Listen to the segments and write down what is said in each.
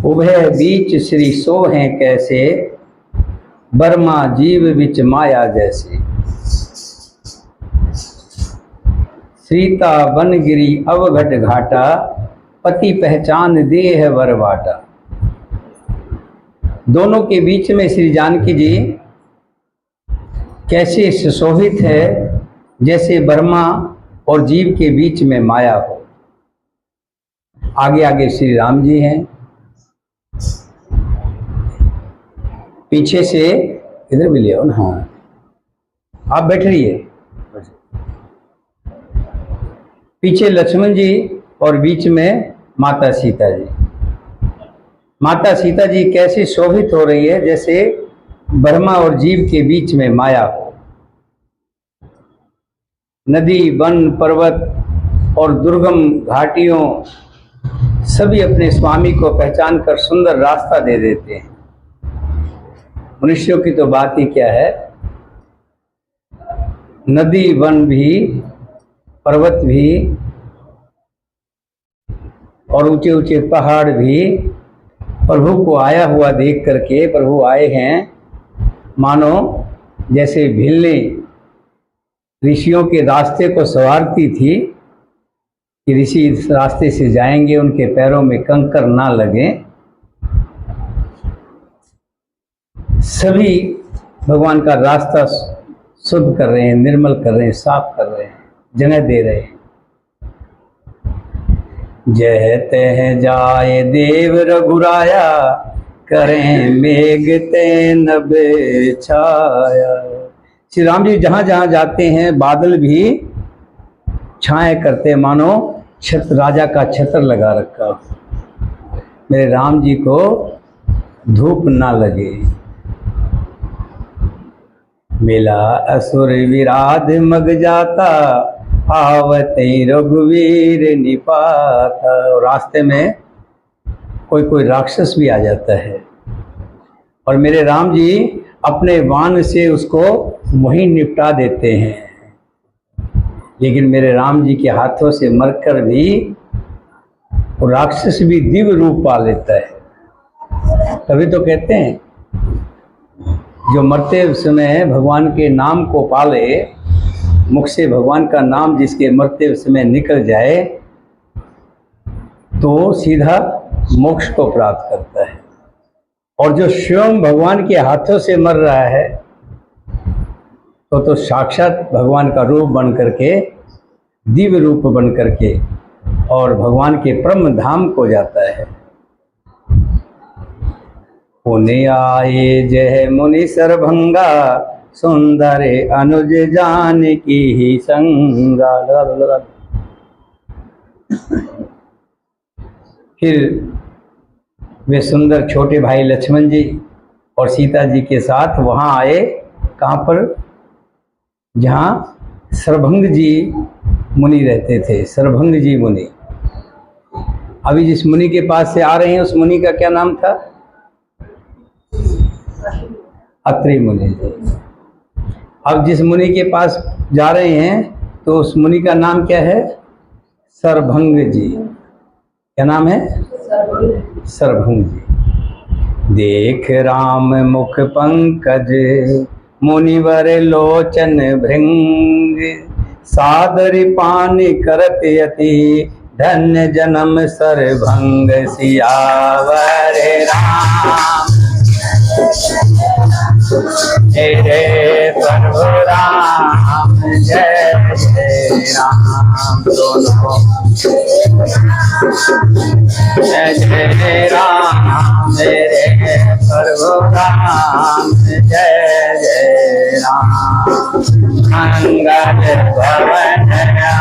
उभय बीच श्री सो हैं कैसे, बर्मा जीव बिच माया जैसे। सीता बनगिरी अवघट घाटा, पति पहचान देह वर बाटा। दोनों के बीच में श्री जानकी जी कैसे सुशोभित है, जैसे बर्मा और जीव के बीच में माया हो। आगे आगे श्री राम जी हैं, पीछे से इधर भी ले आओ ना। हाँ, आप बैठ रहिए। पीछे लक्ष्मण जी और बीच में माता सीता जी। माता सीता जी कैसे शोभित हो रही है, जैसे ब्रह्मा और जीव के बीच में माया हो। नदी, वन, पर्वत और दुर्गम घाटियों सभी अपने स्वामी को पहचान कर सुंदर रास्ता दे देते हैं। मनुष्यों की तो बात ही क्या है। नदी, वन भी, पर्वत भी और ऊंचे ऊंचे पहाड़ भी प्रभु को आया हुआ देख करके, प्रभु आए हैं मानो जैसे भिल्ली ऋषियों के रास्ते को संवारती थी कि ऋषि इस रास्ते से जाएंगे, उनके पैरों में कंकर ना लगे। सभी भगवान का रास्ता शुद्ध कर रहे हैं, निर्मल कर रहे हैं, साफ कर रहे हैं, जगह दे रहे हैं। जह तह जाए देव रघुराया, करें मेघ तेन छाया। श्री राम जी जहाँ जहाँ जाते हैं बादल भी छाए करते, मानो छत्र, राजा का छत्र लगा रखा। मेरे राम जी को धूप ना लगे। मिला असुर विराध मग जाता, आवत रघुवीर निपाता। और रास्ते में कोई कोई राक्षस भी आ जाता है और मेरे राम जी अपने बाण से उसको वहीं निपटा देते हैं। लेकिन मेरे राम जी के हाथों से मरकर भी वो राक्षस भी दिव्य रूप पा लेता है। तभी तो कहते हैं जो मरते समय भगवान के नाम को पाले, मुख से भगवान का नाम जिसके मरते समय निकल जाए तो सीधा मोक्ष को प्राप्त करता है। और जो स्वयं भगवान के हाथों से मर रहा है तो साक्षात भगवान का रूप बन करके, दिव्य रूप बन करके और भगवान के परम धाम को जाता है। पुण्य आए जय मुनि सरभंगा, सुंदर अनुज जानकी ही संगा। फिर वे सुंदर छोटे भाई लक्ष्मण जी और सीता जी के साथ वहाँ आए। कहाँ पर? जहाँ सरभंग जी मुनि रहते थे। सरभंग जी मुनि। अभी जिस मुनि के पास से आ रहे हैं उस मुनि का क्या नाम था? अत्रि मुनि जी। अब जिस मुनि के पास जा रहे हैं तो उस मुनि का नाम क्या है? सरभंग जी। क्या नाम है? सरभंग जी। देख राम मुख पंकज, मुनिवर लोचन भृंग। सादर पान करत यति, धन्य जन्म सरभंग। सियावर राम जय प्रभु राम, जय जय राम। दोनों जय जय राम, मेरे प्रभु राम, जय जय राम। मंगल भवन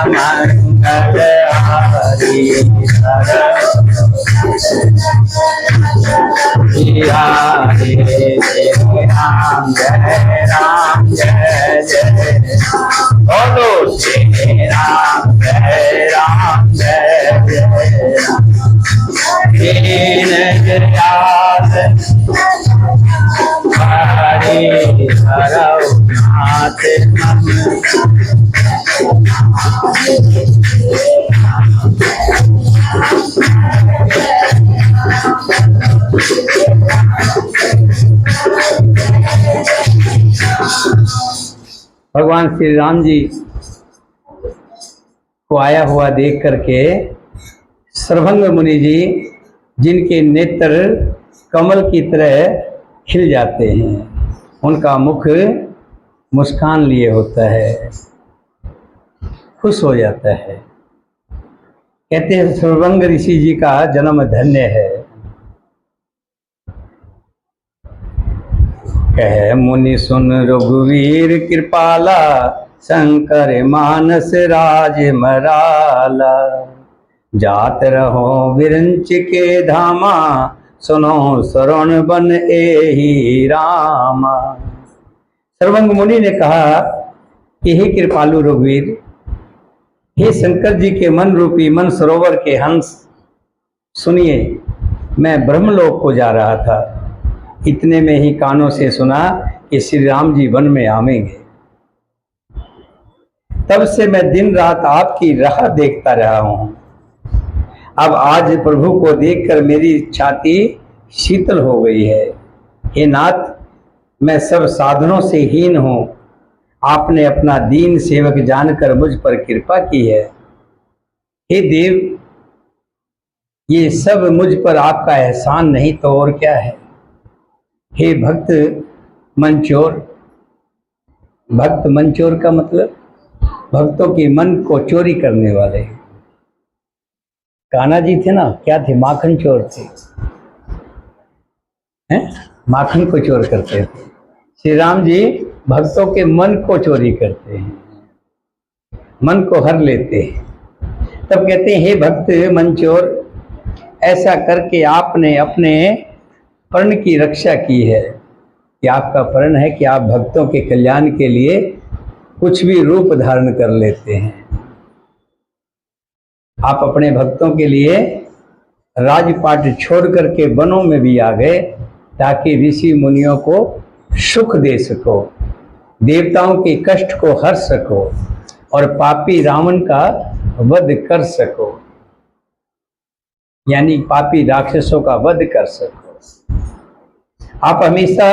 मंगल हरि राम, जय राम, जय जय। बोलो श्री राम, जय राम, जय जय राम। दीन दयाल हरि हरौ नाथ मम। भगवान श्री राम जी को आया हुआ देख करके सर्वभंग मुनि जी, जिनके नेत्र कमल की तरह खिल जाते हैं, उनका मुख मुस्कान लिए होता है, खुश हो जाता है। कहते हैं सर्वभंग ऋषि जी का जन्म धन्य है। कह मुनि सुन रघुवीर कृपाला, शंकर मानस राज मराला। जात रहो विरंच के धामा, सुनो शरण बन एहि रामा। सर्वभंग मुनि ने कहा कि हे कृपालु रघुवीर, हे शंकर जी के मन रूपी मन सरोवर के हंस, सुनिए, मैं ब्रह्मलोक को जा रहा था, इतने में ही कानों से सुना कि श्री राम जी वन में आवेंगे। तब से मैं दिन रात आपकी राह देखता रहा हूं। अब आज प्रभु को देखकर मेरी छाती शीतल हो गई है। हे नाथ, मैं सब साधनों से हीन हूं, आपने अपना दीन सेवक जानकर मुझ पर कृपा की है। हे देव, ये सब मुझ पर आपका एहसान नहीं तो और क्या है। हे भक्त मंचोर, भक्त मंचोर का मतलब भक्तों की मन को चोरी करने वाले। कान्हा जी थे ना, क्या थे, माखन चोर थे, हैं, माखन को चोर करते थे। श्री राम जी भक्तों के मन को चोरी करते हैं, मन को हर लेते हैं। तब कहते हैं हे भक्त मंचोर, ऐसा करके आपने अपने प्रण की रक्षा की है, कि आपका प्रण है कि आप भक्तों के कल्याण के लिए कुछ भी रूप धारण कर लेते हैं। आप अपने भक्तों के लिए राजपाट छोड़ करके वनों में भी आ गए, ताकि ऋषि मुनियों को सुख दे सको, देवताओं के कष्ट को हर सको और पापी रावण का वध कर सको, यानी पापी राक्षसों का वध कर सको। आप हमेशा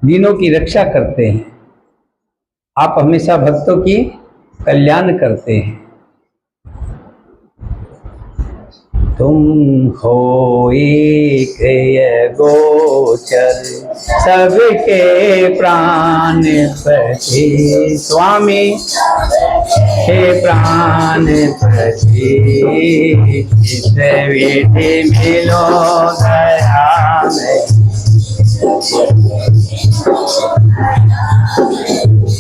दीनों की रक्षा करते हैं, आप हमेशा भक्तों की कल्याण करते हैं। तुम हो एक गोचर, सबके प्राण पति, स्वामी हे प्राण पति, इस विधि मिलो दया में,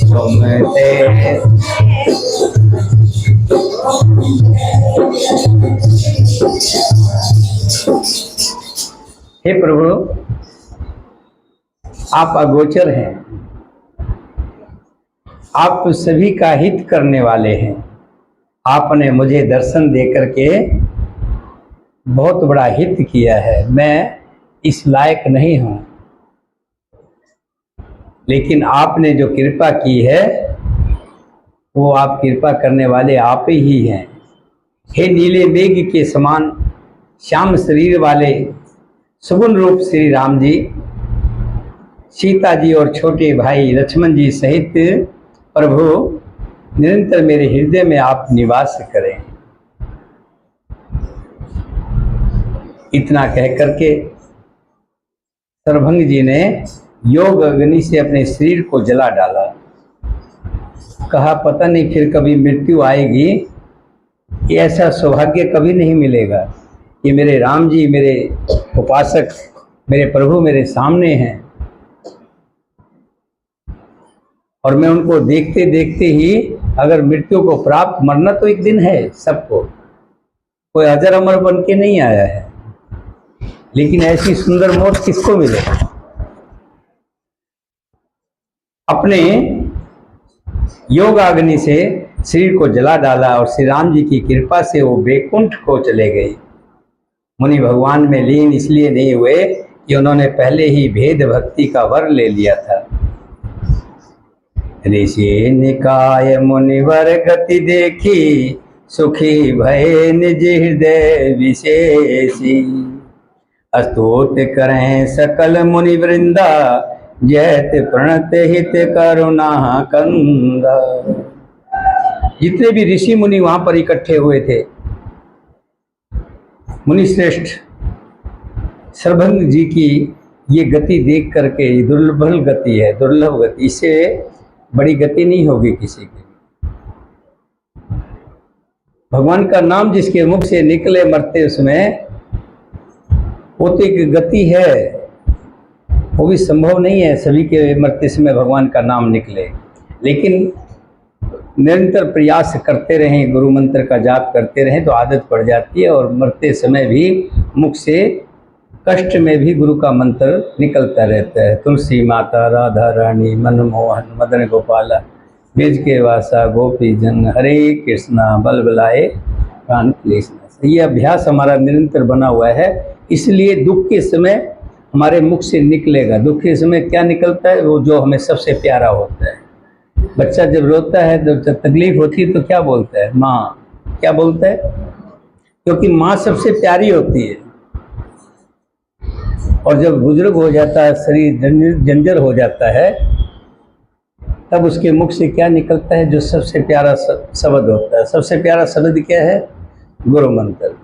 तुम हे प्रभु, आप अगोचर हैं, आप सभी का हित करने वाले हैं। आपने मुझे दर्शन देकर के बहुत बड़ा हित किया है। मैं इस लायक नहीं हूं, लेकिन आपने जो कृपा की है वो आप कृपा करने वाले आप ही हैं। हे नीले मेघ के समान श्याम शरीर वाले सुगुण रूप श्री राम जी, सीता जी और छोटे भाई लक्ष्मण जी सहित प्रभु निरंतर मेरे हृदय में आप निवास करें। इतना कह करके सर्वभंग जी ने योग अग्नि से अपने शरीर को जला डाला। कहा पता नहीं फिर कभी मृत्यु आएगी, ये ऐसा सौभाग्य कभी नहीं मिलेगा कि मेरे राम जी, मेरे उपासक, मेरे प्रभु मेरे सामने हैं और मैं उनको देखते देखते ही अगर मृत्यु को प्राप्त, मरना तो एक दिन है सबको, कोई अजर अमर बन के नहीं आया है, लेकिन ऐसी सुंदर मौत किसको मिले। अपने योगाग्नि से शरीर को जला डाला और श्री राम जी की कृपा से वो वैकुंठ को चले गए। मुनि भगवान में लीन इसलिए नहीं हुए कि उन्होंने पहले ही भेद भक्ति का वर ले लिया था। ऋषि निकाय मुनिवर गति देखी, सुखी भय निज हृदय विशेषी। स्तुत करें सकल मुनि वृंदा, जयत प्रणत हित करुणा कंद। जितने भी ऋषि मुनि वहां पर इकट्ठे हुए थे, मुनि श्रेष्ठ सरभंग जी की ये गति देख करके, दुर्लभ गति है, दुर्लभ गति, इससे बड़ी गति नहीं होगी किसी की। भगवान का नाम जिसके मुख से निकले मरते उसमें, वो तो एक गति है, वो भी संभव नहीं है सभी के मरते समय भगवान का नाम निकले। लेकिन निरंतर प्रयास करते रहें, गुरु मंत्र का जाप करते रहें तो आदत पड़ जाती है, और मरते समय भी मुख से कष्ट में भी गुरु का मंत्र निकलता रहता है। तुलसी माता, राधा रानी, मनमोहन, मदन गोपाला, ब्रज के वासा, गोपी जन, हरे कृष्णा, बल बलाए प्राण क्लेशनाश। ये अभ्यास हमारा निरंतर बना हुआ है, इसलिए दुख के समय हमारे मुख से निकलेगा। दुख के समय क्या निकलता है? वो जो हमें सबसे प्यारा होता है। बच्चा जब रोता है, जब तकलीफ होती है तो क्या बोलता है? माँ। क्या बोलता है? क्योंकि माँ सबसे प्यारी होती है। और जब बुजुर्ग हो जाता है, शरीर जंजर हो जाता है, तब उसके मुख से क्या निकलता है? जो सबसे प्यारा शब्द होता है। सबसे प्यारा शब्द क्या है? गुरु मंत्र।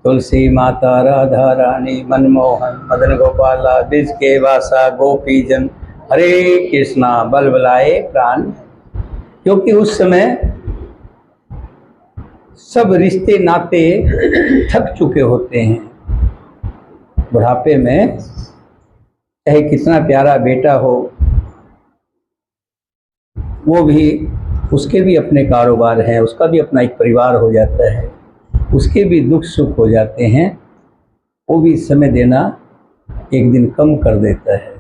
तुलसी माता, राधा रानी, मनमोहन, मदन गोपाला, ब्रज के वासा, गोपी जन, हरे कृष्णा, बल बलाए प्राण। क्योंकि उस समय सब रिश्ते नाते थक चुके होते हैं। बुढ़ापे में चाहे कितना प्यारा बेटा हो, वो भी, उसके भी अपने कारोबार हैं, उसका भी अपना एक परिवार हो जाता है, उसके भी दुख सुख हो जाते हैं, वो भी समय देना एक दिन कम कर देता है।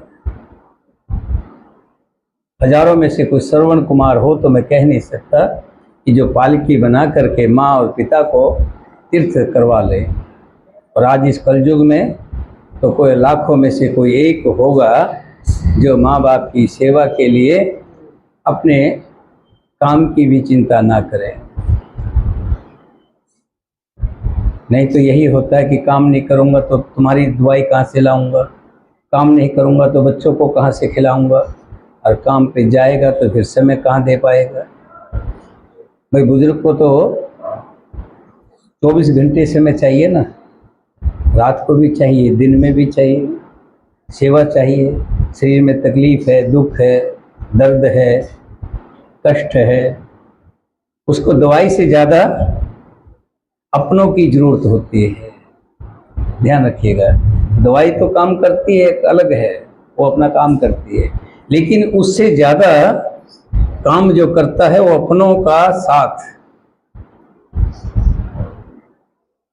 हजारों में से कोई श्रवण कुमार हो तो मैं कह नहीं सकता कि जो पालकी बना करके माँ और पिता को तीर्थ करवा ले। और आज इस कलयुग में तो कोई लाखों में से कोई एक होगा जो माँ बाप की सेवा के लिए अपने काम की भी चिंता ना करें। नहीं तो यही होता है कि काम नहीं करूँगा तो तुम्हारी दवाई कहाँ से लाऊंगा, काम नहीं करूँगा तो बच्चों को कहाँ से खिलाऊंगा, और काम पे जाएगा तो फिर समय कहाँ दे पाएगा। भाई बुजुर्ग को तो 24 घंटे समय चाहिए ना, रात को भी चाहिए, दिन में भी चाहिए, सेवा चाहिए। शरीर में तकलीफ है, दुख है, दर्द है, कष्ट है, उसको दवाई से ज़्यादा अपनों की जरूरत होती है। ध्यान रखिएगा, दवाई तो काम करती है, अलग है, वो अपना काम करती है, लेकिन उससे ज़्यादा काम जो करता है वो अपनों का साथ,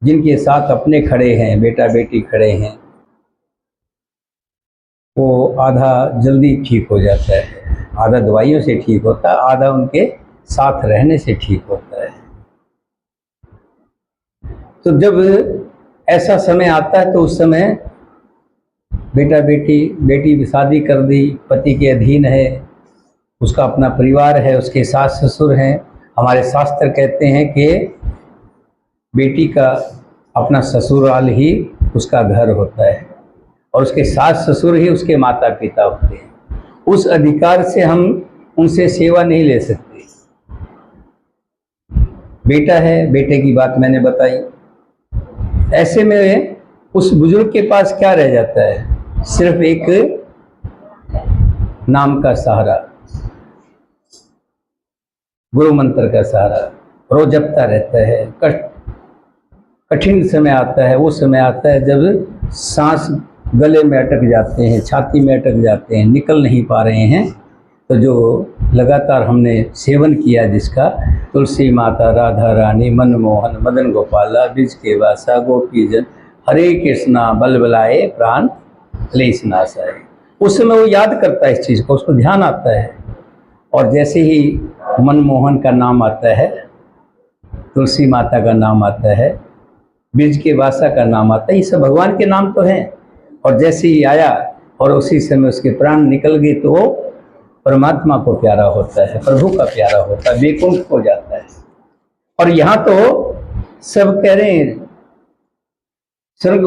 जिनके साथ अपने खड़े हैं, बेटा बेटी खड़े हैं, वो आधा जल्दी ठीक हो जाता है। आधा दवाइयों से ठीक होता है, आधा उनके साथ रहने से ठीक होता है। तो जब ऐसा समय आता है तो उस समय बेटा बेटी भी शादी कर दी, पति के अधीन है, उसका अपना परिवार है, उसके सास ससुर हैं। हमारे शास्त्र कहते हैं कि बेटी का अपना ससुराल ही उसका घर होता है, और उसके सास ससुर ही उसके माता पिता होते हैं। उस अधिकार से हम उनसे सेवा नहीं ले सकते। बेटा है, बेटे की बात मैंने बताई। ऐसे में उस बुजुर्ग के पास क्या रह जाता है? सिर्फ एक नाम का सहारा, गुरु मंत्र का सहारा। रोज जपता रहता है। कठिन समय आता है, वो समय आता है जब सांस गले में अटक जाते हैं, छाती में अटक जाते हैं, निकल नहीं पा रहे हैं, तो जो लगातार हमने सेवन किया जिसका, तुलसी माता, राधा रानी, मनमोहन, मदन गोपाला, ब्रज के वासा, गोपी जन, हरे कृष्णा, बल बलाए प्राण क्लेशनाशाय, उस समय वो याद करता है इस चीज़ को, उसको ध्यान आता है। और जैसे ही मनमोहन का नाम आता है, तुलसी माता का नाम आता है, ब्रज के वासा का नाम आता है, ये सब भगवान के नाम तो हैं। और जैसे ही आया और उसी समय उसके प्राण निकल गए तो वो परमात्मा को प्यारा होता है, प्रभु का प्यारा होता है, बेकुंठ हो जाता है। और यहाँ तो सब कह रहे हैं, स्वर्ग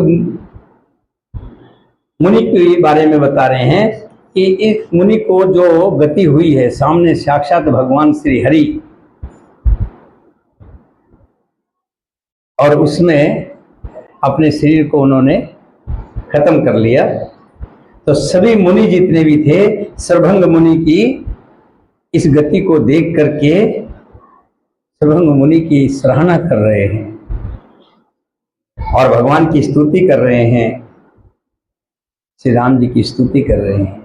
मुनि के बारे में बता रहे हैं कि एक मुनि को जो गति हुई है, सामने साक्षात भगवान श्री हरि, और उसमें अपने शरीर को उन्होंने खत्म कर लिया। तो सभी मुनि जितने भी थे, सर्वभंग मुनि की इस गति को देख करके सर्वभंग मुनि की सराहना कर रहे हैं और भगवान की स्तुति कर रहे हैं, श्री राम जी की स्तुति कर रहे हैं।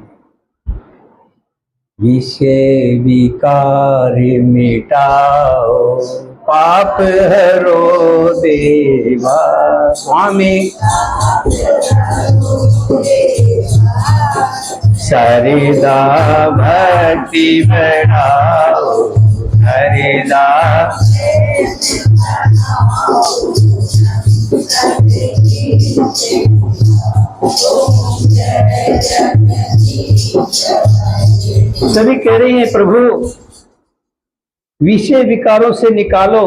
विषय विकार मिटाओ, पाप हरो देवा, स्वामी सरिदा भक्ति बढ़ाओ, सरिदा सभी कह रहे हैं प्रभु विषय विकारों से निकालो।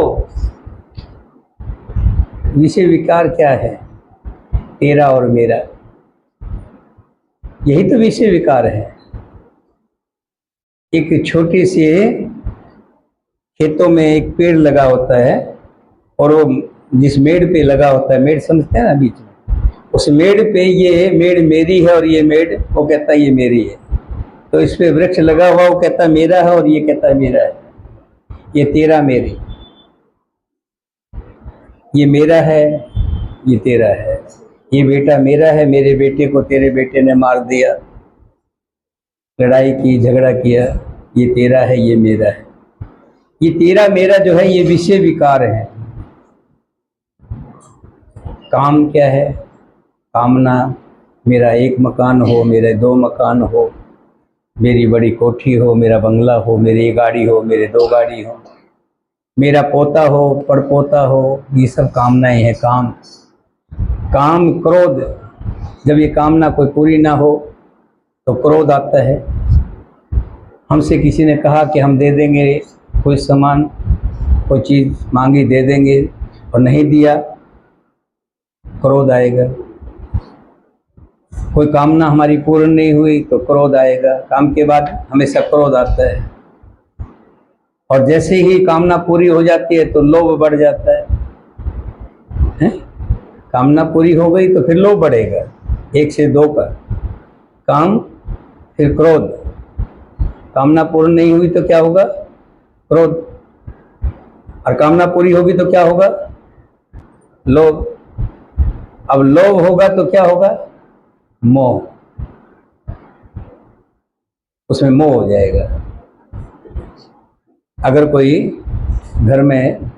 विषय विकार क्या है? तेरा और मेरा, यही तो विषय विकार है। एक छोटी सी खेतों में एक पेड़ लगा होता है और वो जिस मेड़ पे लगा होता है, मेड़ समझते हैं ना, बीच में उस मेड़ पे ये मेड़ मेरी है और ये मेड़ वो कहता है ये मेरी है। तो इस पे वृक्ष लगा हुआ, वो कहता है मेरा है और ये कहता है मेरा है। ये तेरा मेरी, ये मेरा है ये तेरा है। ये बेटा मेरा है, मेरे बेटे को तेरे बेटे ने मार दिया, लड़ाई की, झगड़ा किया, ये तेरा है ये मेरा है। ये तेरा मेरा जो है ये विषय विकार है। काम क्या है? कामना, मेरा एक मकान हो, मेरे दो मकान हो, मेरी बड़ी कोठी हो, मेरा बंगला हो, मेरी गाड़ी हो, मेरे दो गाड़ी हो, मेरा पोता हो, पड़पोता हो, ये सब कामनाएं हैं। काम, काम, क्रोध, जब ये कामना कोई पूरी ना हो तो क्रोध आता है। हमसे किसी ने कहा कि हम दे देंगे कोई सामान, कोई चीज़ मांगी दे देंगे और नहीं दिया, क्रोध आएगा। कोई कामना हमारी पूर्ण नहीं हुई तो क्रोध आएगा। काम के बाद हमेशा क्रोध आता है और जैसे ही कामना पूरी हो जाती है तो लोभ बढ़ जाता है? कामना पूरी हो गई तो फिर लोभ बढ़ेगा, 1 से 2 का काम, फिर क्रोध। कामना पूर्ण नहीं हुई तो क्या होगा? क्रोध। और कामना पूरी होगी तो क्या होगा? लोभ। अब लोभ होगा तो क्या होगा? मोह। उसमें मोह हो जाएगा। अगर कोई घर में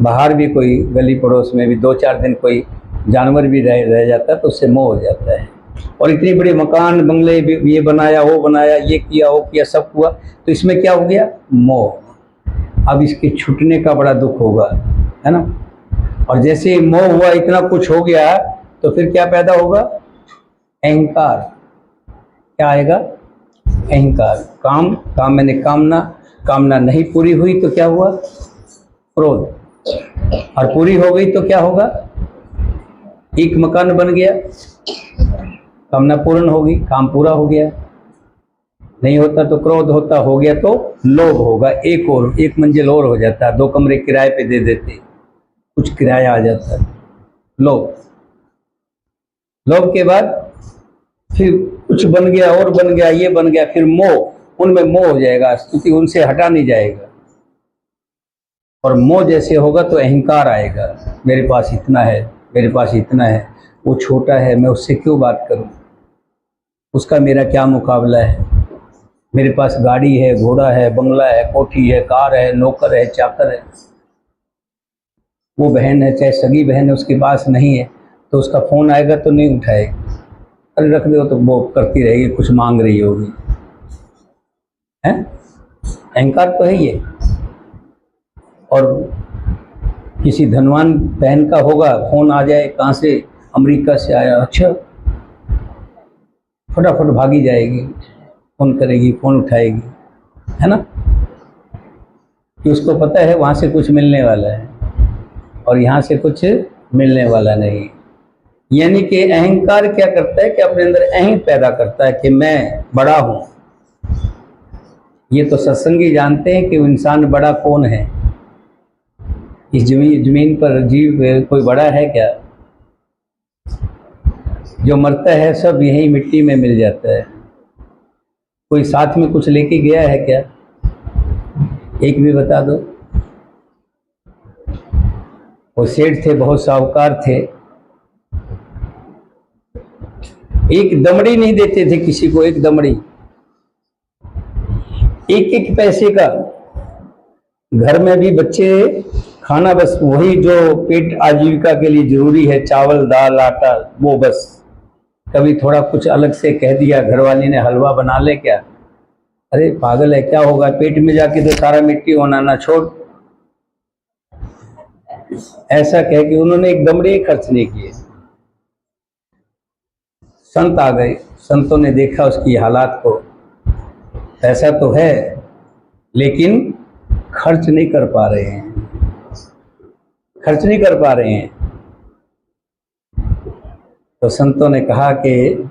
बाहर भी कोई गली पड़ोस में भी 2-4 दिन कोई जानवर भी रह जाता है तो उससे मोह हो जाता है। और इतनी बड़ी मकान बंगले भी ये बनाया वो बनाया, ये किया वो किया, सब हुआ, तो इसमें क्या हो गया? मोह। अब इसके छूटने का बड़ा दुख होगा, है ना। और जैसे ही मोह हुआ, इतना कुछ हो गया, तो फिर क्या पैदा होगा? अहंकार। क्या आएगा? अहंकार। काम, काम मैंने कामना, कामना नहीं पूरी हुई तो क्या हुआ? क्रोध। और पूरी हो गई तो क्या होगा? एक मकान बन गया, कामना पूर्ण होगी, काम पूरा हो गया। नहीं होता तो क्रोध होता, हो गया तो लोभ होगा, एक और, एक मंजिल और हो जाता है, 2 कमरे किराए पे दे देते, कुछ किराया आ जाता है। लोभ। लोभ के बाद फिर कुछ बन गया और बन गया, ये बन गया, फिर मोह, उनमें मोह हो जाएगा, क्योंकि उनसे हटा नहीं जाएगा। और मोह जैसे होगा तो अहंकार आएगा, मेरे पास इतना है, मेरे पास इतना है, वो छोटा है, मैं उससे क्यों बात करूं, उसका मेरा क्या मुकाबला है। मेरे पास गाड़ी है, घोड़ा है, बंगला है, कोठी है, कार है, नौकर है, चाकर है। वो बहन है, चाहे सगी बहन है, उसके पास नहीं है तो उसका फ़ोन आएगा तो नहीं उठाएगी, अरे रख दो, तो वो करती रहेगी, कुछ मांग रही होगी, है। अहंकार तो है ये। और किसी धनवान बहन का होगा, फ़ोन आ जाए, कहाँ से, अमेरिका से आया, अच्छा, फटाफट भागी जाएगी, फ़ोन करेगी, फ़ोन उठाएगी, है ना, कि उसको पता है वहाँ से कुछ मिलने वाला है और यहाँ से कुछ मिलने वाला नहीं। यानी कि अहंकार क्या करता है कि अपने अंदर अहं पैदा करता है कि मैं बड़ा हूं। ये तो सत्संगी जानते हैं कि वो इंसान बड़ा कौन है। इस जमीन पर जीव कोई बड़ा है क्या? जो मरता है सब यही मिट्टी में मिल जाता है। कोई साथ में कुछ लेके गया है क्या? एक भी बता दो। वो सेठ थे, बहुत साहूकार थे, एक दमड़ी नहीं देते थे किसी को, एक दमड़ी, एक एक पैसे का। घर में भी बच्चे खाना बस वही जो पेट आजीविका के लिए जरूरी है, चावल दाल आटा, वो बस। कभी थोड़ा कुछ अलग से कह दिया, घरवाली ने हलवा बना ले क्या? अरे पागल है, क्या होगा, पेट में जाके तो सारा मिट्टी होना, ना छोड़। ऐसा कह के उन्होंने एक दमड़े खर्च नहीं किए। संत आ गए, संतों ने देखा उसकी हालात को, पैसा तो है लेकिन खर्च नहीं कर पा रहे हैं, खर्च नहीं कर पा रहे हैं। तो संतों ने कहा कि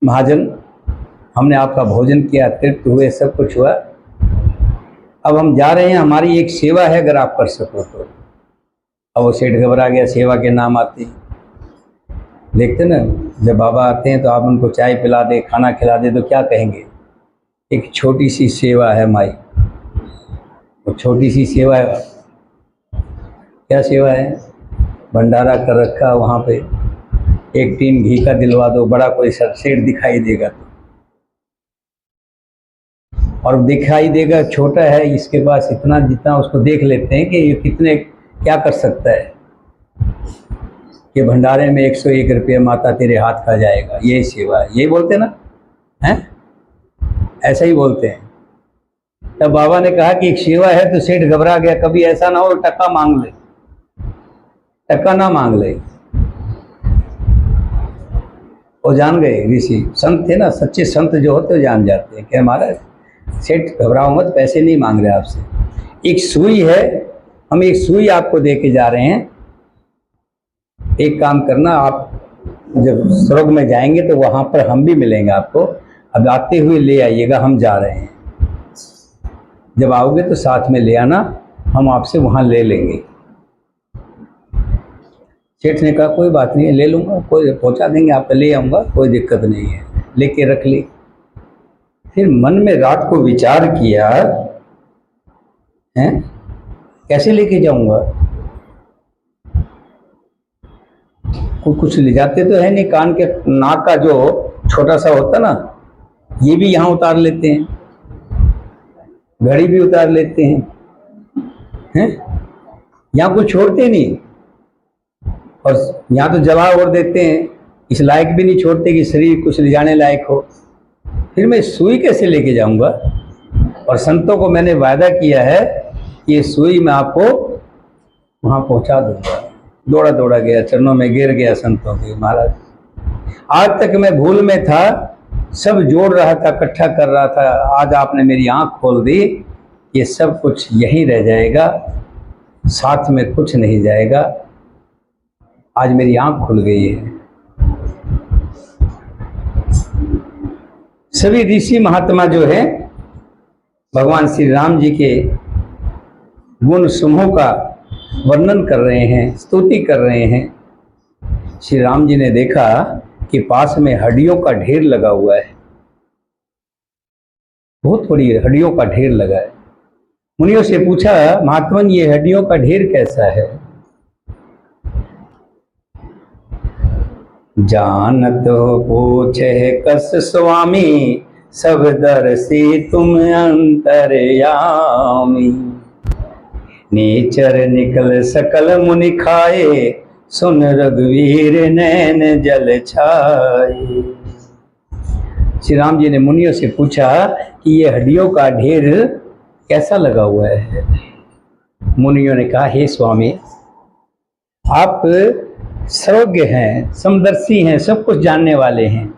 महाजन, हमने आपका भोजन किया, तृप्त हुए, सब कुछ हुआ, अब हम जा रहे हैं, हमारी एक सेवा है, अगर आप कर सको तो। अब वो सेठ घबरा गया, सेवा के नाम आते देखते ना, जब बाबा आते हैं तो आप उनको चाय पिला दे, खाना खिला दे तो क्या कहेंगे? एक छोटी सी सेवा है माई। वो छोटी सी सेवा है, क्या सेवा है? भंडारा कर रखा वहाँ पे, एक टीन घी का दिलवा दो, बड़ा कोई सेठ दिखाई देगा तो, और दिखाई देगा छोटा है, इसके पास इतना, जितना उसको देख लेते हैं कि ये कितने क्या कर सकता है, कि भंडारे में 101 रुपये माता तेरे हाथ खा जाएगा, यही सेवा है, यही बोलते ना, हैं? ऐसा ही बोलते हैं। तब बाबा ने कहा कि एक सेवा है, तो सेठ घबरा गया, कभी ऐसा ना हो टका मांग ले, टका ना मांग ले। वो जान गए, ऋषि संत थे ना, सच्चे संत जो होते हैं जान जाते हैं कि हमारा सेठ घबराओ मत, पैसे नहीं मांग रहे आपसे, एक सुई है, हम एक सुई आपको दे के जा रहे हैं, एक काम करना, आप जब स्वर्ग में जाएंगे तो वहां पर हम भी मिलेंगे आपको, अब आते हुए ले आइएगा, हम जा रहे हैं, जब आओगे तो साथ में ले आना, हम आपसे वहां ले लेंगे। सेठ ने कहा कोई बात नहीं है, ले लूँगा, कोई पहुँचा देंगे, आप ले आऊँगा, कोई दिक्कत नहीं है, लेके रख ली। फिर मन में रात को विचार किया, हैं कैसे लेके जाऊँगा, कुछ ले जाते तो है नहीं, कान के नाक का जो छोटा सा होता ना, ये भी यहाँ उतार लेते हैं, घड़ी भी उतार लेते हैं, हैं यहाँ कुछ छोड़ते नहीं, और यहाँ तो जला और देते हैं, इस लायक भी नहीं छोड़ते कि शरीर कुछ ले जाने लायक हो। फिर मैं सुई कैसे लेके जाऊंगा? और संतों को मैंने वायदा किया है कि ये सुई मैं आपको वहां पहुंचा दूंगा। दौड़ा दौड़ा गया, चरणों में गिर गया संतों के, महाराज आज तक मैं भूल में था, सब जोड़ रहा था, इकट्ठा कर रहा था, आज आपने मेरी आंख खोल दी, ये सब कुछ यहीं रह जाएगा, साथ में कुछ नहीं जाएगा। आज मेरी आंख खुल गई है। सभी ऋषि महात्मा जो है भगवान श्री राम जी के गुण समूह का वर्णन कर रहे हैं, स्तुति कर रहे हैं। श्री राम जी ने देखा कि पास में हड्डियों का ढेर लगा हुआ है, बहुत बड़ी हड्डियों का ढेर लगा है। मुनियों से पूछा, महात्मन ये हड्डियों का ढेर कैसा है? जानत हो पूछे कस स्वामी, सब दर्शी तुम अंतर्यामी। नीचर निकल सकल मुनि खाए, सुन रघुवीर नैन जल छाए। श्री राम जी ने मुनियों से पूछा कि ये हड्डियों का ढेर कैसा लगा हुआ है? मुनियों ने कहा, हे स्वामी, आप सर्वज्ञ हैं, समदर्शी हैं, सब कुछ जानने वाले हैं,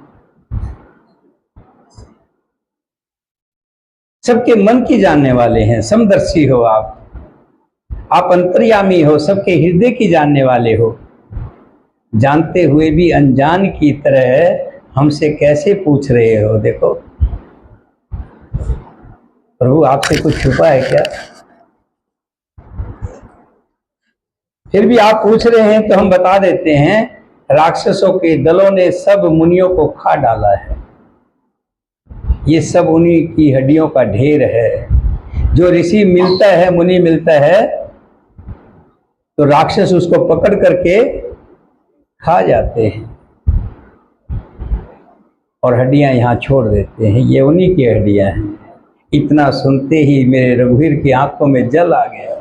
सबके मन की जानने वाले हैं, समदर्शी हो आप, आप अंतर्यामी हो, सबके हृदय की जानने वाले हो, जानते हुए भी अनजान की तरह हमसे कैसे पूछ रहे हो? देखो प्रभु आपसे कुछ छुपा है क्या? फिर भी आप पूछ रहे हैं तो हम बता देते हैं, राक्षसों के दलों ने सब मुनियों को खा डाला है। ये सब उन्हीं की हड्डियों का ढेर है। जो ऋषि मिलता है, मुनि मिलता है, तो राक्षस उसको पकड़ करके खा जाते हैं और हड्डियां यहाँ छोड़ देते हैं। ये उन्हीं की हड्डियां हैं। इतना सुनते ही मेरे रघुवीर की आंखों में जल आ गया,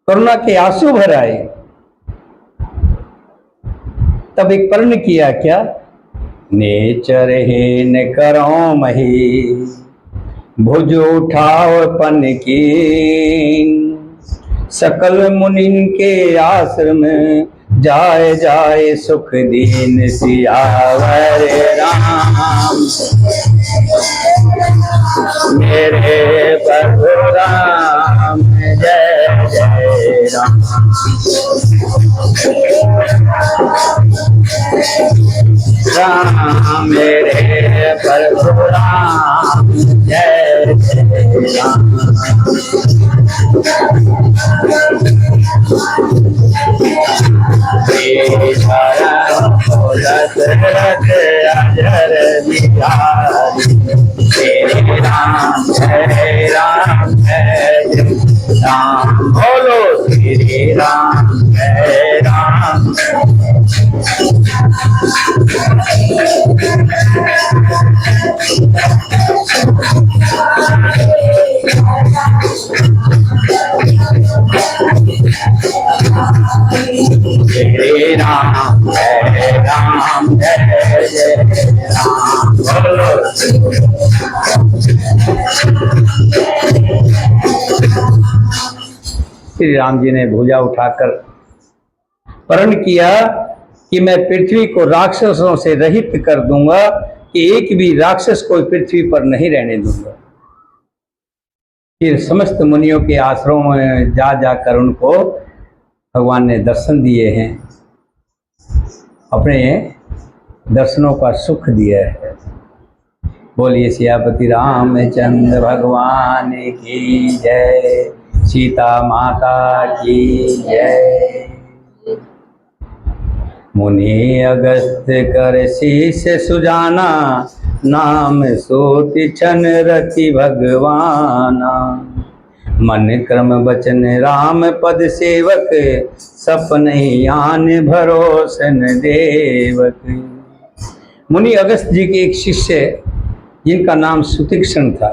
करुणा के आंसू भर आए। तब एक प्रण किया, क्या? नेचर ही न करो मही, भुज उठाओ पन की, सकल मुनिन के आश्रम जाए जाए सुख दीन, सियावर राम मेरे परशुराम, जय जय राम। राम मेरे परशुराम, जय जय राम। दशरथ अजर बिहारी, श्री राम जय राम जय राम, बोलो श्री राम जय राम। श्री राम जय राम जय जय राम, बोलो। श्री राम जी ने भुजा उठाकर प्रण किया कि मैं पृथ्वी को राक्षसों से रहित कर दूंगा, कि एक भी राक्षस कोई पृथ्वी पर नहीं रहने दूंगा। फिर समस्त मुनियों के आश्रमों में जा जाकर उनको भगवान ने दर्शन दिए हैं, अपने दर्शनों का सुख दिया है। बोलिए सियापति रामचंद्र भगवान की जय, सीता माता की जय। मुनि अगस्त कर शीस सुजाना, नाम सोति छन रति भगवाना। मन क्रम वचन राम पद सेवक, सपन आन भरोसन देवक। मुनि अगस्त जी के एक शिष्य जिनका नाम सुतीक्षण था।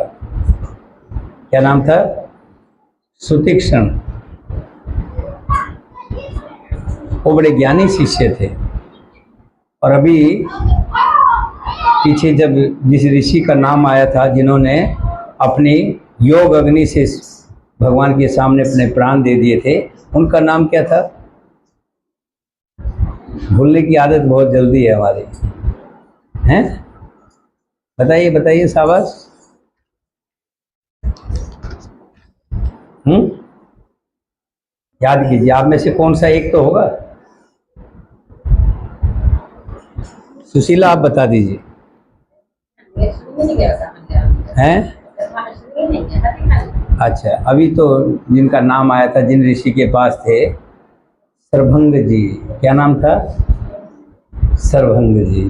क्या नाम था? सुतीक्षण। वो बड़े ज्ञानी शिष्य थे। और अभी पीछे जब जिस ऋषि का नाम आया था, जिन्होंने अपनी योग अग्नि से भगवान के सामने अपने प्राण दे दिए थे, उनका नाम क्या था? भूलने की आदत बहुत जल्दी है हमारी, हैं? बताइए बताइए शाबाश। याद कीजिए, आप में से कौन सा एक तो होगा। सुशीला आप बता दीजिए। हैं? अच्छा, अभी तो जिनका नाम आया था, जिन ऋषि के पास थे, सर्वभंग जी। क्या नाम था? सर्वभंग जी।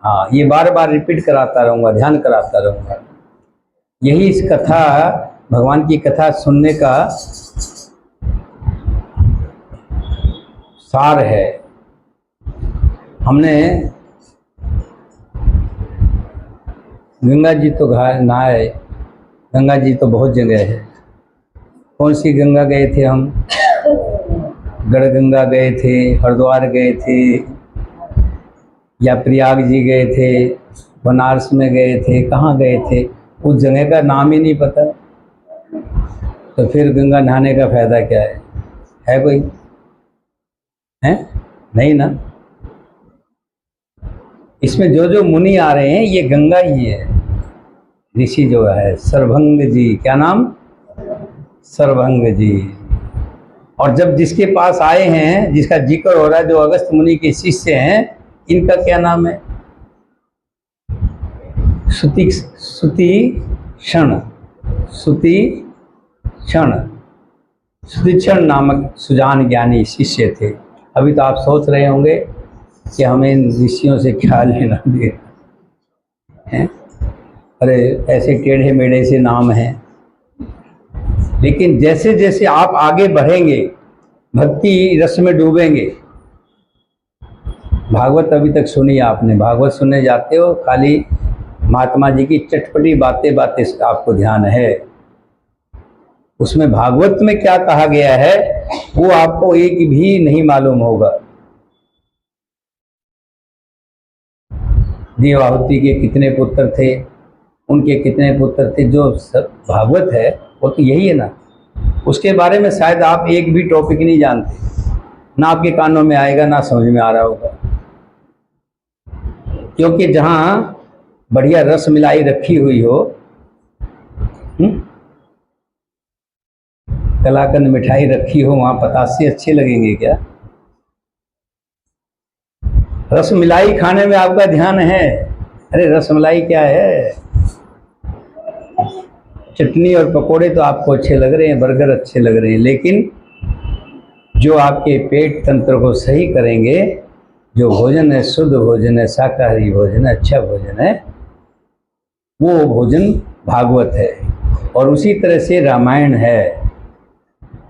हाँ, ये बार बार रिपीट कराता रहूँगा, ध्यान कराता रहूँगा। यही इस कथा, भगवान की कथा सुनने का सार है। हमने गंगा जी तो नहाए, गंगा जी तो बहुत जगह है। कौन सी गंगा गए थे हम? गढ़गंगा गए थे, हरिद्वार गए थे, या प्रयाग जी गए थे, बनारस में गए थे, कहाँ गए थे? उस जगह का नाम ही नहीं पता, तो फिर गंगा नहाने का फायदा क्या है? है कोई? है नहीं ना। इसमें जो जो मुनि आ रहे हैं, ये गंगा ही है। ऋषि जो है सर्वभंग जी, क्या नाम? सर्वंग जी। और जब जिसके पास आए हैं, जिसका जिक्र हो रहा है, जो अगस्त मुनि के शिष्य हैं, इनका क्या नाम है? सुतीक्षण नामक सुजान ज्ञानी शिष्य थे। अभी तो आप सोच रहे होंगे कि हमें इन ऋषियों से क्या लेना देना है, अरे ऐसे टेढ़े मेढ़े से नाम हैं। लेकिन जैसे जैसे आप आगे बढ़ेंगे, भक्ति रस में डूबेंगे, भागवत अभी तक सुनी आपने, भागवत सुनने जाते हो, खाली महात्मा जी की चटपटी बातें बातें आपको ध्यान है, उसमें भागवत में क्या कहा गया है वो आपको एक भी नहीं मालूम होगा। देवाहुति के कितने पुत्र थे, उनके कितने पुत्र थे, जो भागवत है वो तो यही है ना। उसके बारे में शायद आप एक भी टॉपिक नहीं जानते, ना आपके कानों में आएगा, ना समझ में आ रहा होगा। क्योंकि जहाँ बढ़िया रस मिलाई रखी हुई हो, कलाकंद मिठाई रखी हो, वहाँ पतासे अच्छे लगेंगे क्या? रस मिलाई खाने में आपका ध्यान है? अरे रस मलाई क्या है? चटनी और पकोड़े तो आपको अच्छे लग रहे हैं, बर्गर अच्छे लग रहे हैं, लेकिन जो आपके पेट तंत्र को सही करेंगे, जो भोजन है, शुद्ध भोजन है, शाकाहारी भोजन है, अच्छा भोजन है, वो भोजन भागवत है। और उसी तरह से रामायण है।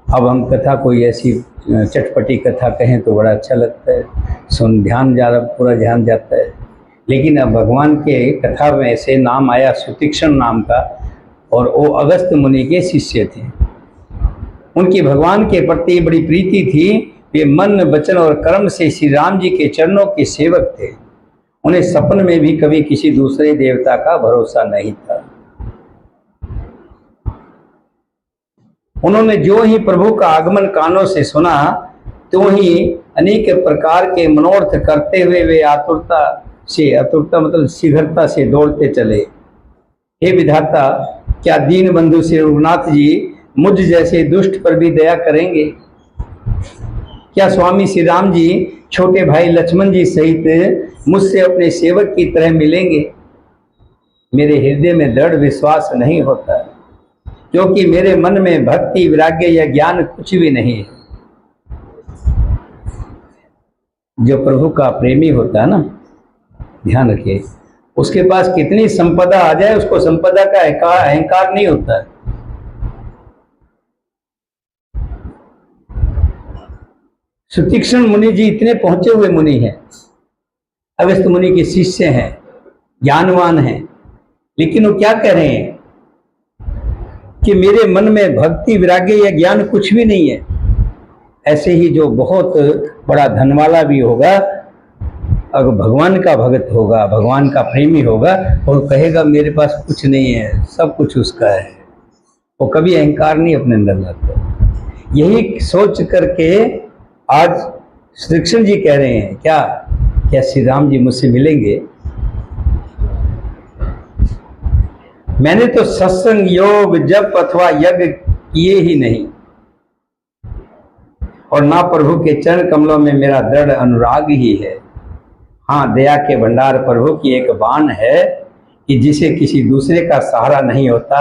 अब हम कथा कोई ऐसी चटपटी कथा कहें तो बड़ा अच्छा लगता है, सुन ध्यान ज़्यादा, पूरा ध्यान जाता है। लेकिन अब भगवान के कथा में ऐसे नाम आया सुतीक्षण नाम का, और वो अगस्त मुनि के शिष्य थे। उनकी भगवान के प्रति बड़ी प्रीति थी। वे मन, वचन और कर्म से श्री राम जी के चरणों के सेवक थे। उन्हें सपन में भी कभी किसी दूसरे देवता का भरोसा नहीं था। उन्होंने जो ही प्रभु का आगमन कानों से सुना, तो ही अनेक प्रकार के मनोरथ करते हुए वे आतुरता मतलब शीघ्रता से दौड़ते चले। हे विधाता, क्या दीन बंधु श्री रघुनाथ जी मुझ जैसे दुष्ट पर भी दया करेंगे? क्या स्वामी श्री राम जी छोटे भाई लक्ष्मण जी सहित मुझसे अपने सेवक की तरह मिलेंगे? मेरे हृदय में दृढ़ विश्वास नहीं होता, क्योंकि मेरे मन में भक्ति, वैराग्य या ज्ञान कुछ भी नहीं है। जो प्रभु का प्रेमी होता है ना, ध्यान रखिए, उसके पास कितनी संपदा आ जाए, उसको संपदा का अहंकार नहीं होता है। सुतीक्षण मुनि जी इतने पहुंचे हुए मुनि हैं, अगस्त मुनि के शिष्य हैं, ज्ञानवान हैं, लेकिन वो क्या कह रहे हैं कि मेरे मन में भक्ति, वैराग्य या ज्ञान कुछ भी नहीं है। ऐसे ही जो बहुत बड़ा धनवाला भी होगा, अगर भगवान का भक्त होगा, भगवान का प्रेमी होगा, वो कहेगा मेरे पास कुछ नहीं है, सब कुछ उसका है। वो कभी अहंकार नहीं अपने अंदर लाता। यही सोच करके आज श्री कृष्ण जी कह रहे हैं, क्या श्री राम जी मुझसे मिलेंगे? मैंने तो सत्संग, योग, जप अथवा यज्ञ किए ही नहीं, और ना प्रभु के चरण कमलों में मेरा दृढ़ अनुराग ही है। हाँ, दया के भंडार प्रभु की एक बाण है कि जिसे किसी दूसरे का सहारा नहीं होता,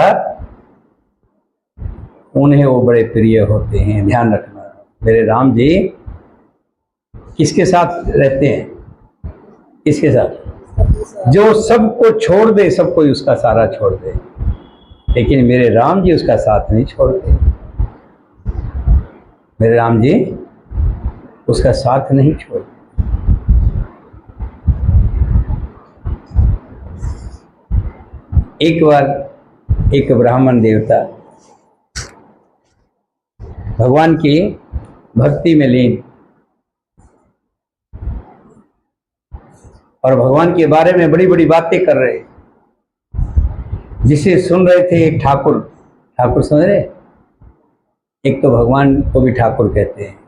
उन्हें वो बड़े प्रिय होते हैं। ध्यान रखना, मेरे राम जी किसके साथ रहते हैं? किसके साथ? जो सबको छोड़ दे, सब कोई उसका सहारा छोड़ दे, लेकिन मेरे राम जी उसका साथ नहीं छोड़ते। मेरे राम जी उसका साथ नहीं छोड़ते। एक बार एक ब्राह्मण देवता भगवान की भक्ति में लीन, और भगवान के बारे में बड़ी बड़ी बातें कर रहे, जिसे सुन रहे थे एक ठाकुर। ठाकुर समझ रहे? एक तो भगवान को भी ठाकुर कहते हैं,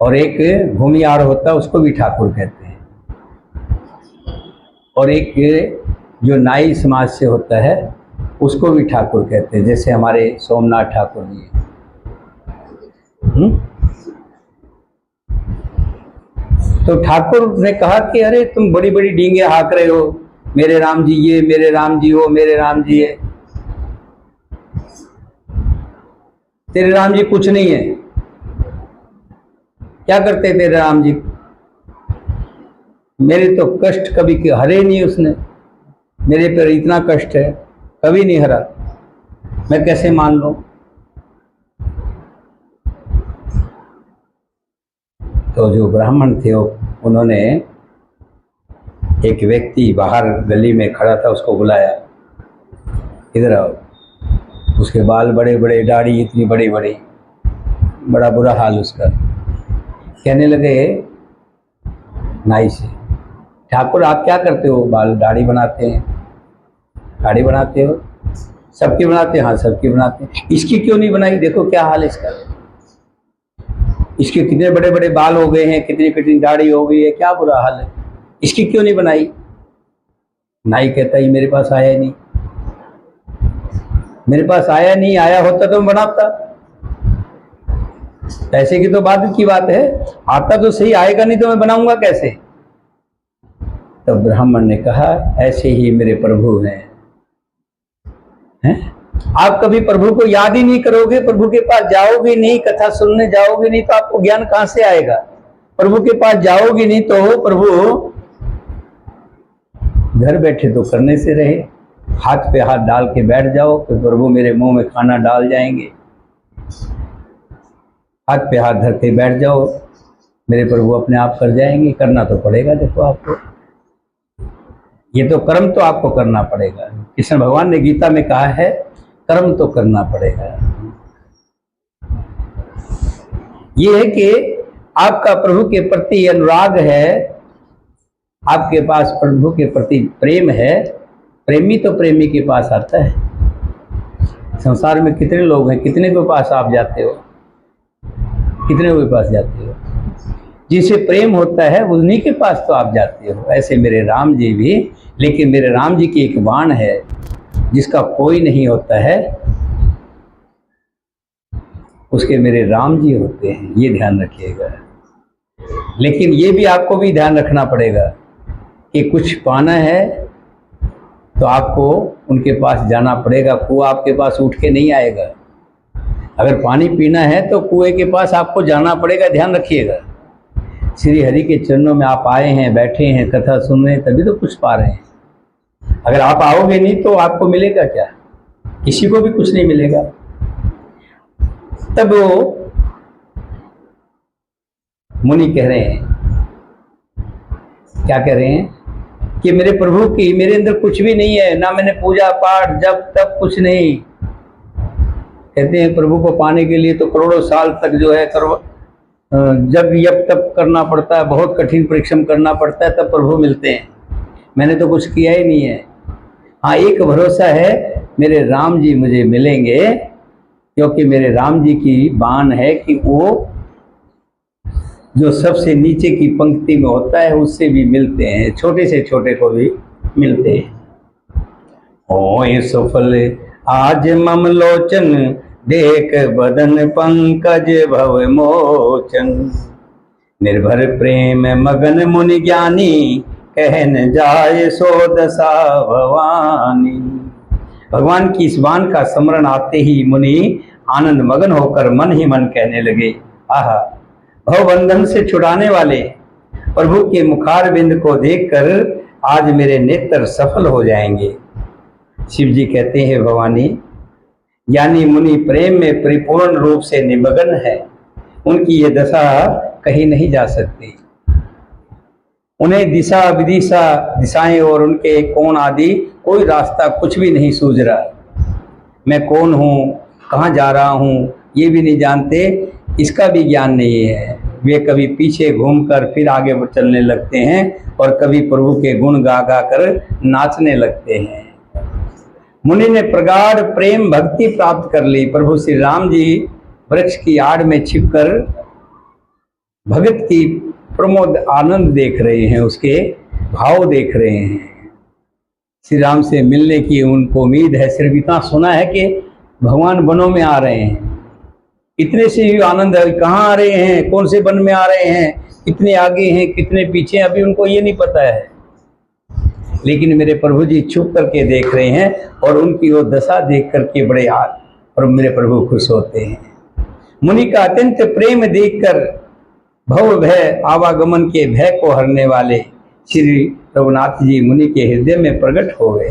और एक भूमियार होता है उसको भी ठाकुर कहते हैं, और एक जो नाई समाज से होता है उसको भी ठाकुर कहते हैं, जैसे हमारे सोमनाथ ठाकुर जी। तो ठाकुर ने कहा कि अरे तुम बड़ी बड़ी डींगे हाँक रहे हो, मेरे राम जी ये, मेरे राम जी वो, मेरे राम जी ये। तेरे राम जी कुछ नहीं है। क्या करते तेरे राम जी? मेरे तो कष्ट कभी हरे नहीं उसने, मेरे पर इतना कष्ट है कभी नहीं हरा, मैं कैसे मान लूं? तो जो ब्राह्मण थे उन्होंने एक व्यक्ति बाहर गली में खड़ा था, उसको बुलाया, इधर आओ। उसके बाल बड़े बड़े, दाढ़ी इतनी बड़ी बड़ी, बड़ा बुरा हाल उसका। कहने लगे नाई से, ठाकुर आप क्या करते हो? बाल दाढ़ी बनाते हैं। दाढ़ी बनाते हो? सबकी बनाते हैं। हाँ सबकी बनाते हैं। इसकी क्यों नहीं बनाई? देखो क्या हाल है इसका, इसके कितने बड़े बड़े बाल हो गए हैं, कितनी कितनी दाढ़ी हो गई है, क्या बुरा हाल है, इसकी क्यों नहीं बनाई? नाई कहता ही मेरे पास आया ही नहीं। मेरे पास आया नहीं, आया होता तो मैं बनाता। पैसे की तो बाद की बात है, आता तो सही, आएगा नहीं तो मैं बनाऊंगा कैसे? तो ब्राह्मण ने कहा ऐसे ही मेरे प्रभु हैं। आप कभी प्रभु को याद ही नहीं करोगे, प्रभु के पास जाओगे नहीं, कथा सुनने जाओगे नहीं, तो आपको ज्ञान कहां से आएगा? प्रभु के पास जाओगे नहीं तो प्रभु घर बैठे तो करने से रहे, हाथ पे हाथ डाल के बैठ जाओ तो प्रभु मेरे मुंह में खाना डाल जाएंगे। हाथ पे हाथ धर के बैठ जाओ, मेरे प्रभु अपने आप कर जाएंगे। करना तो पड़ेगा, देखो आपको ये तो कर्म तो आपको करना पड़ेगा। कृष्ण भगवान ने गीता में कहा है कर्म तो करना पड़ेगा। ये है कि आपका प्रभु के प्रति अनुराग है, आपके पास प्रभु के प्रति प्रेम है। प्रेमी तो प्रेमी के पास आता है। संसार में कितने लोग हैं, कितने के पास आप जाते हो, कितने के पास जाते हो? जिसे प्रेम होता है उन्हीं के पास तो आप जाते हो। ऐसे मेरे राम जी भी, लेकिन मेरे राम जी की एक बाण है जिसका कोई नहीं होता है, उसके मेरे राम जी होते हैं, ये ध्यान रखिएगा। लेकिन ये भी आपको भी ध्यान रखना पड़ेगा कि कुछ पाना है तो आपको उनके पास जाना पड़ेगा। कुआं आपके पास उठ के नहीं आएगा। अगर पानी पीना है तो कुएं के पास आपको जाना पड़ेगा, ध्यान रखिएगा। श्री हरि के चरणों में आप आए हैं, बैठे हैं, कथा सुन रहे हैं, तभी तो कुछ पा रहे हैं। अगर आप आओगे नहीं तो आपको मिलेगा क्या? किसी को भी कुछ नहीं मिलेगा। तब वो मुनि कह रहे हैं, क्या कह रहे हैं कि मेरे प्रभु की, मेरे अंदर कुछ भी नहीं है, ना मैंने पूजा पाठ जब तब कुछ नहीं। कहते हैं प्रभु को पाने के लिए तो करोड़ों साल तक जो है जब यप तप करना पड़ता है, बहुत कठिन परिश्रम करना पड़ता है, तब प्रभु मिलते हैं। मैंने तो कुछ किया ही नहीं है। हाँ एक भरोसा है, मेरे राम जी मुझे मिलेंगे, क्योंकि मेरे राम जी की बाण है कि वो जो सबसे नीचे की पंक्ति में होता है उससे भी मिलते हैं, छोटे से छोटे को भी मिलते हैं। ओए सफल आज मम लोचन, देख बदन पंकज भव मोचन। निर्भर प्रेम मगन मुनि ज्ञानी, कहन जाय सो दशा भवानी। भगवान की इस बाण का स्मरण आते ही मुनि आनंद मगन होकर मन ही मन कहने लगे, आहा भवबंधन से छुड़ाने वाले प्रभु के मुखार बिंद को देखकर आज मेरे नेत्र सफल हो जाएंगे। शिव जी कहते हैं भवानी, ज्ञानी मुनि प्रेम में परिपूर्ण रूप से निमग्न है, उनकी ये दशा कहीं नहीं जा सकती। उन्हें दिशा विदिशा, दिशाएं और उनके कोण आदि कोई रास्ता कुछ भी नहीं सूझ रहा। मैं कौन हूँ, कहाँ जा रहा हूँ, ये भी नहीं जानते, इसका भी ज्ञान नहीं है। वे कभी पीछे घूमकर फिर आगे चलने लगते हैं और कभी प्रभु के गुण गा गा कर नाचने लगते हैं। मुनि ने प्रगाढ़ प्रेम भक्ति प्राप्त कर ली। प्रभु श्री राम जी वृक्ष की आड़ में छिपकर भगत की प्रमोद आनंद देख रहे हैं, उसके भाव देख रहे हैं। श्री राम से मिलने की उनको उम्मीद है। सिर्फ इतना सुना है कि भगवान वनों में आ रहे हैं, इतने से ही आनंद है। कहाँ आ रहे हैं, कौन से वन में आ रहे हैं, कितने आगे हैं, कितने पीछे, अभी उनको ये नहीं पता है। लेकिन मेरे प्रभु जी छुप करके देख रहे हैं और उनकी वो दशा देख करके बड़े और मेरे प्रभु खुश होते हैं। मुनि का अत्यंत प्रेम देखकर भव भय आवागमन के भय को हरने वाले श्री रघुनाथ जी मुनि के हृदय में प्रकट हो गए।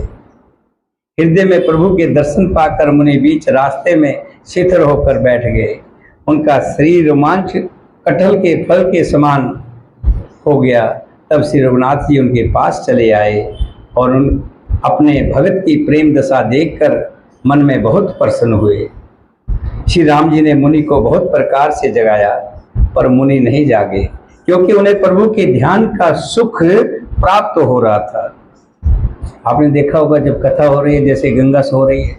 हृदय में प्रभु के दर्शन पाकर मुनि बीच रास्ते में शिथिल होकर बैठ गए। उनका शरीर रोमांच कटहल के फल के समान हो गया। तब श्री रघुनाथ जी उनके पास चले आए और उन अपने भगत की प्रेम दशा देखकर मन में बहुत प्रसन्न हुए। श्री राम जी ने मुनि को बहुत प्रकार से जगाया, पर मुनि नहीं जागे, क्योंकि उन्हें प्रभु के ध्यान का सुख प्राप्त हो रहा था। आपने देखा होगा जब कथा हो रही है, जैसे गंगा सो रही है,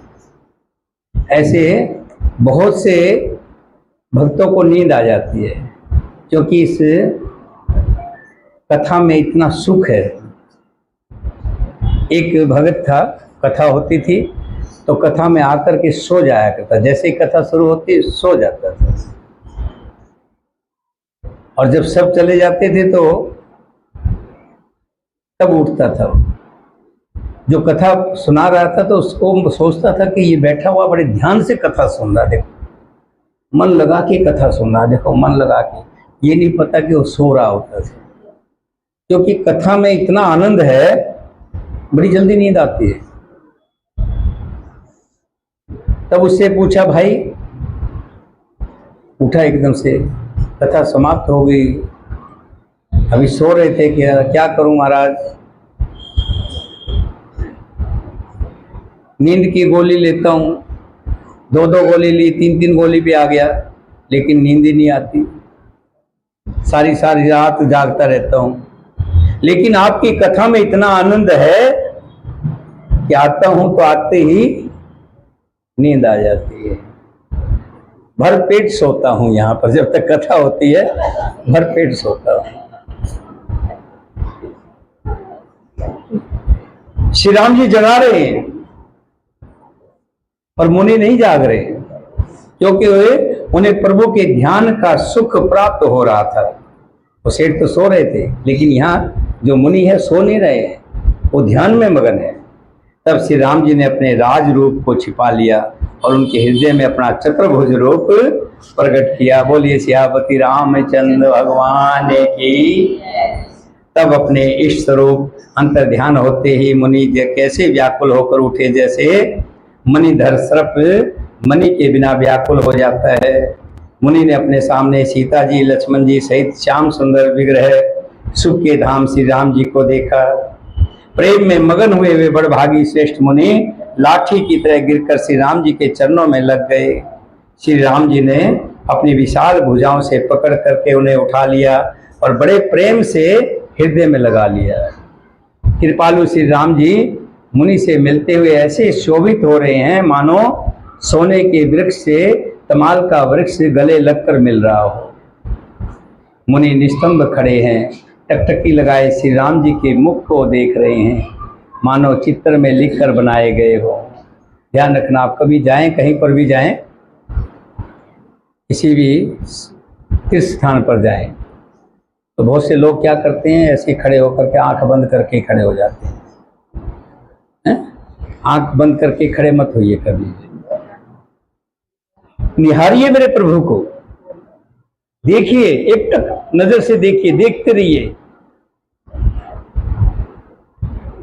ऐसे बहुत से भक्तों को नींद आ जाती है, क्योंकि इस कथा में इतना सुख है। एक भगत था, कथा होती थी तो कथा में आकर के सो जाया करता, जैसे ही कथा शुरू होती सो जाता था, और जब सब चले जाते थे तो तब उठता था। जो कथा सुना रहा था तो उसको सोचता था कि ये बैठा हुआ बड़े ध्यान से कथा सुन रहा, देखो मन लगा के कथा सुन रहा, देखो मन लगा के। ये नहीं पता कि वो सो रहा होता था, क्योंकि कथा में इतना आनंद है, बड़ी जल्दी नींद आती है। तब उससे पूछा, भाई उठा एकदम से, कथा समाप्त हो गई, अभी सो रहे थे, क्या करूं महाराज, नींद की गोली लेता हूं, 2-2 गोली ली, 3-3 गोली भी आ गया, लेकिन नींद ही नहीं आती, सारी सारी रात जागता रहता हूं। लेकिन आपकी कथा में इतना आनंद है कि आता हूं तो आते ही नींद आ जाती है। भर पेट सोता हूं यहाँ पर, जब तक कथा होती है भर पेट सोता हूं। श्री राम जी जगा रहे हैं और मुनि नहीं जाग रहे, क्योंकि उन्हें प्रभु के ध्यान का सुख प्राप्त हो रहा था। वो सेठ तो सो रहे थे, लेकिन यहाँ जो मुनि है सो नहीं रहे हैं, वो ध्यान में मगन है। तब श्री राम जी ने अपने राज रूप को छिपा लिया और उनके हृदय में अपना चतुर्भुज रूप प्रकट किया। बोलिए सियापति रामचंद्र भगवान की। तब अपने इष्ट स्वरूप अंतर ध्यान होते ही मुनि कैसे व्याकुल होकर उठे, जैसे मणिधर सर्प मणि के बिना व्याकुल हो जाता है। मुनि ने अपने सामने सीता जी, लक्ष्मण जी सहित श्याम सुंदर विग्रह सुख के धाम श्री राम जी को देखा। प्रेम में मगन हुए वे बड़भागी श्रेष्ठ मुनि लाठी की तरह गिरकर श्री राम जी के चरणों में लग गए। श्री राम जी ने अपनी विशाल भुजाओं से पकड़ करके उन्हें उठा लिया और बड़े प्रेम से हृदय में लगा लिया। कृपालु श्री राम जी मुनि से मिलते हुए ऐसे शोभित हो रहे हैं, मानो सोने के वृक्ष से तमाल का वृक्ष गले लगकर मिल रहा हो। मुनि निस्तंभ खड़े हैं, टकटकी लगाए श्री राम जी के मुख को देख रहे हैं, मानो चित्र में लिखकर बनाए गए हो। ध्यान रखना, आप कभी जाएं, कहीं पर भी जाएं, किसी भी तीर्थ स्थान पर जाएं, तो बहुत से लोग क्या करते हैं, ऐसे खड़े होकर के आंख बंद करके खड़े हो जाते हैं। आंख बंद करके खड़े मत होइए कभी, निहारिए मेरे प्रभु को, देखिए, एकटक नजर से देखिए, देखते रहिए।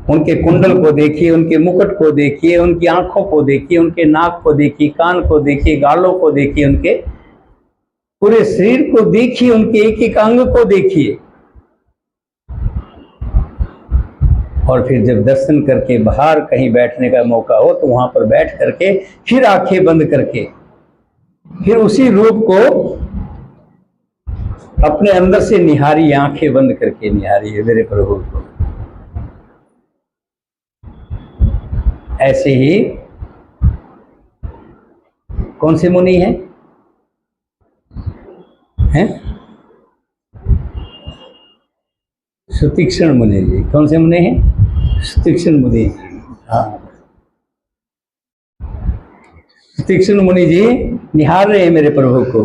उनके कुंडल को देखिए, उनके मुकुट को देखिए, उनकी आंखों को देखिए, उनके नाक को देखिए, कान को देखिए, गालों को देखिए, उनके पूरे शरीर को देखिए, उनके एक एक अंग को देखिए। और फिर जब दर्शन करके बाहर कहीं बैठने का मौका हो तो वहां पर बैठ करके फिर आंखें बंद करके फिर उसी रूप को अपने अंदर से निहारिए, आंखें बंद करके निहारिए मेरे प्रभु को। ऐसे ही कौन से मुनि हैं? सुतीक्ष्ण मुनि जी। कौन से मुनि हैं? सुतीक्ष्ण मुनि। हाँ, तीक्ष्ण मुनि जी निहार रहे हैं मेरे प्रभु को,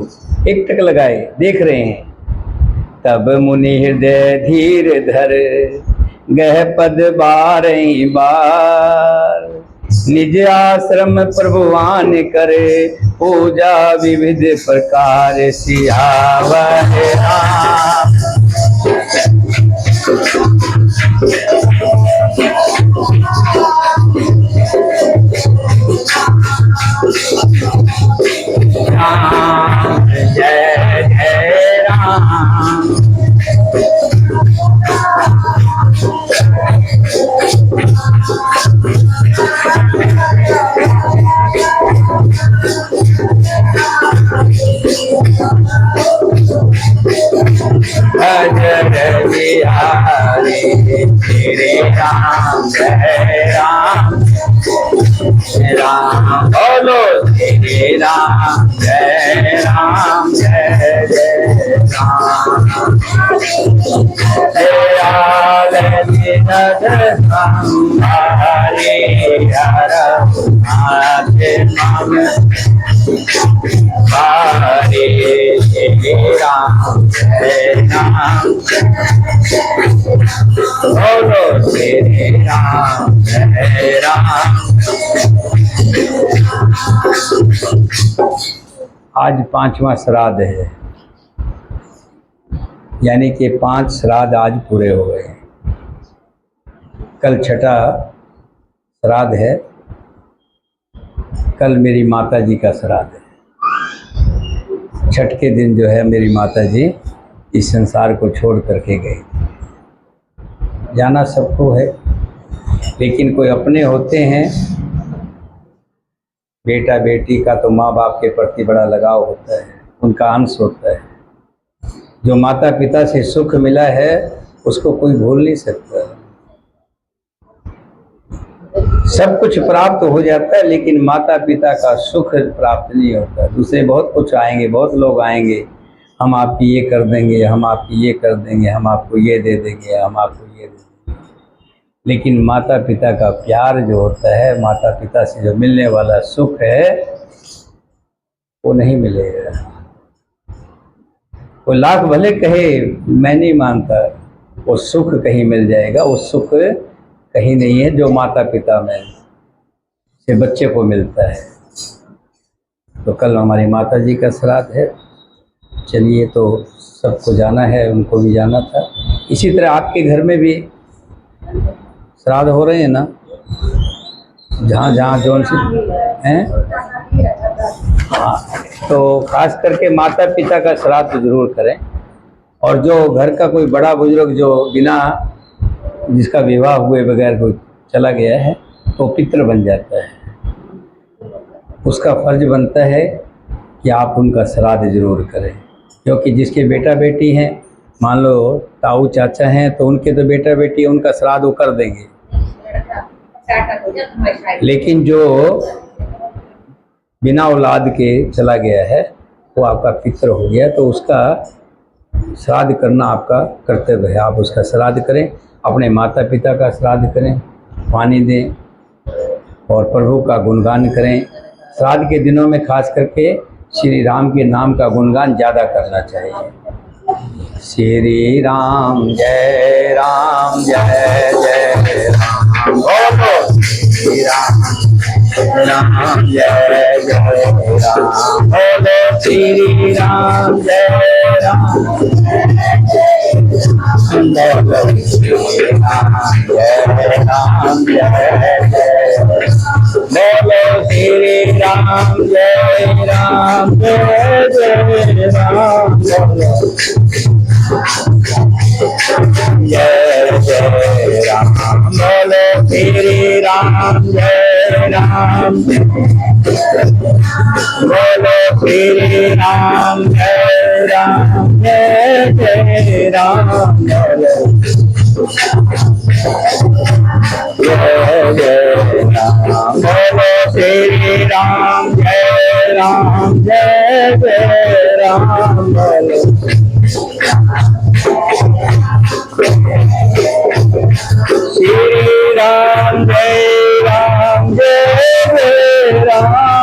एक टक लगाए देख रहे हैं। तब मुनि हृदय धीर धर गह पद बारही बार, निज आश्रम प्रभुवान करे पूजा विविध प्रकार सियावह राम। राम जय जय राम। भजन बिहारी श्री राम जय राम। राम बोलो श्री राम जय जय राम। दयाल विनद संहारे हर नाथ नाम हरे श्री राम जय राम। बोलो श्री राम जय राम। आज 5वां श्राद्ध है, यानी कि 5 श्राद्ध आज पूरे हो गए। कल छठा श्राद्ध है, कल मेरी माता जी का श्राद्ध है। छठ के दिन जो है मेरी माता जी इस संसार को छोड़ करके गई। जाना सबको है, लेकिन कोई अपने होते हैं, बेटा बेटी का तो माँ बाप के प्रति बड़ा लगाव होता है, उनका अंश होता है। जो माता पिता से सुख मिला है उसको कोई भूल नहीं सकता। सब कुछ प्राप्त हो जाता है, लेकिन माता पिता का सुख प्राप्त नहीं होता। दूसरे बहुत कुछ आएंगे, बहुत लोग आएंगे, हम आपकी ये कर देंगे, हम आपकी ये कर देंगे, हम आपको ये दे देंगे, हम आपको ये दे देंगे, लेकिन माता पिता का प्यार जो होता है, माता पिता से जो मिलने वाला सुख है वो नहीं मिलेगा। वो लाख भले कहे मैं नहीं मानता, वो सुख कहीं मिल जाएगा। वो सुख कहीं नहीं है जो माता पिता में से बच्चे को मिलता है। तो कल हमारी माता जी का श्राद्ध है। चलिए, तो सबको जाना है, उनको भी जाना था। इसी तरह आपके घर में भी श्राद्ध हो रहे हैं ना, जहाँ जहाँ जौन से हैं। हाँ, तो खास करके माता पिता का श्राद्ध जरूर करें। और जो घर का कोई बड़ा बुजुर्ग जो बिना जिसका विवाह हुए बगैर कोई चला गया है तो पितृ बन जाता है, उसका फर्ज बनता है कि आप उनका श्राद्ध जरूर करें। क्योंकि जिसके बेटा बेटी हैं, मान लो ताऊ चाचा हैं, तो उनके तो बेटा बेटी उनका श्राद्ध वो कर देंगे, लेकिन जो बिना औलाद के चला गया है वो आपका पितृ हो गया, तो उसका श्राद्ध करना आपका कर्तव्य है। आप उसका श्राद्ध करें, अपने माता पिता का श्राद्ध करें, पानी दें और प्रभु का गुणगान करें। श्राद्ध के दिनों में खास करके श्री राम के नाम का गुणगान ज़्यादा करना चाहिए। श्री राम जय जय राम। बोलो श्री राम जय जय राम। बोलो श्री राम जय राम। बोलो श्री राम जय जय। बोलो श्री राम जय राम जय जय राम। जय जय राम। बोलो श्री राम जय राम। बोलो श्री राम जय राम जय जय राम। जय जय राम। बोलो श्री राम जय जय राम। बोलो श्री राम जय राम